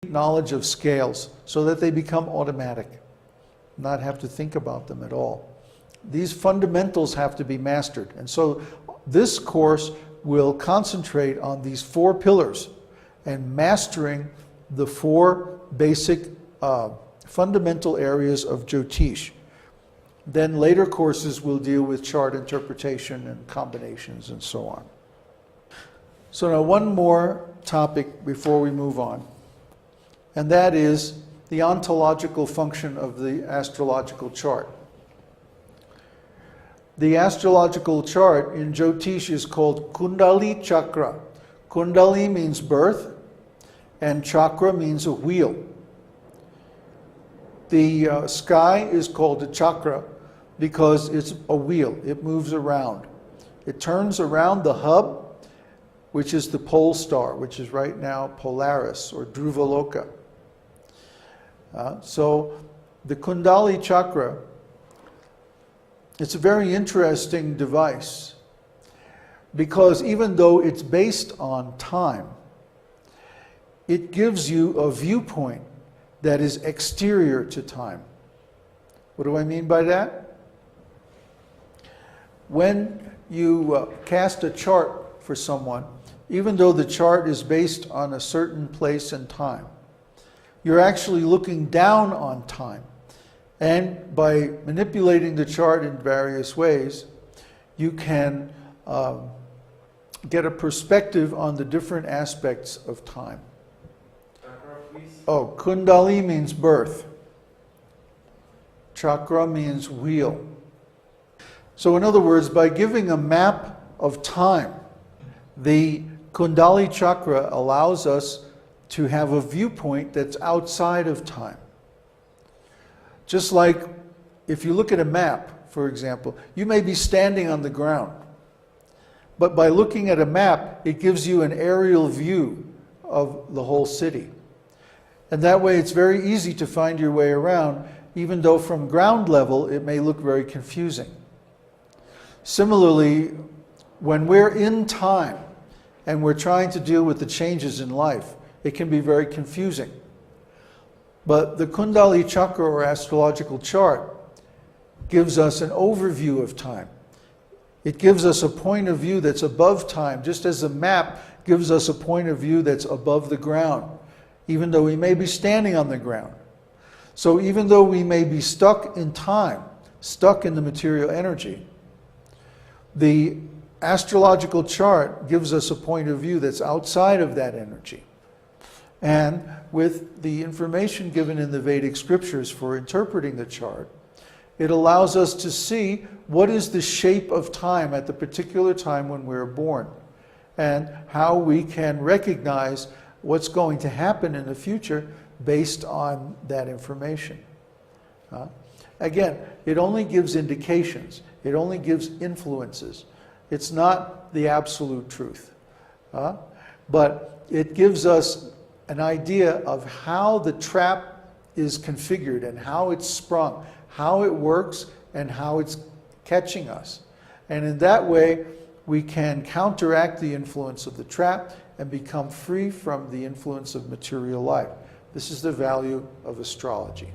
knowledge of scales so that they become automatic, not have to think about them at all. These fundamentals have to be mastered. And so this course will concentrate on these 4 pillars and mastering the 4 basic fundamental areas of Jyotish. Then later courses will deal with chart interpretation and combinations and so on. So now one more topic before we move on, and that is the ontological function of the astrological chart. The astrological chart in Jyotish is called Kundali Chakra. Kundali means birth, and chakra means a wheel. The sky is called a chakra because it's a wheel. It moves around. It turns around the hub, which is the pole star, which is right now Polaris or Dhruvaloka. So the Kundali chakra, it's a very interesting device because even though it's based on time, it gives you a viewpoint that is exterior to time. What do I mean by that? When you cast a chart for someone, even though the chart is based on a certain place and time, you're actually looking down on time. And by manipulating the chart in various ways, you can get a perspective on the different aspects of time. Oh, Kundali means birth. Chakra means wheel. So in other words, by giving a map of time, the Kundali chakra allows us to have a viewpoint that's outside of time. Just like if you look at a map, for example, you may be standing on the ground, but by looking at a map, it gives you an aerial view of the whole city. And that way it's very easy to find your way around, even though from ground level it may look very confusing. Similarly, when we're in time and we're trying to deal with the changes in life, it can be very confusing. But the Kundali chakra or astrological chart gives us an overview of time. It gives us a point of view that's above time, just as a map gives us a point of view that's above the ground, even though we may be standing on the ground. So even though we may be stuck in time, stuck in the material energy, the astrological chart gives us a point of view that's outside of that energy. And with the information given in the Vedic scriptures for interpreting the chart, it allows us to see what is the shape of time at the particular time when we're born, and how we can recognize what's going to happen in the future based on that information. Again, it only gives indications. It only gives influences. It's not the absolute truth. But it gives us an idea of how the trap is configured and how it's sprung, how it works and how it's catching us. And in that way, we can counteract the influence of the trap and become free from the influence of material life. This is the value of astrology.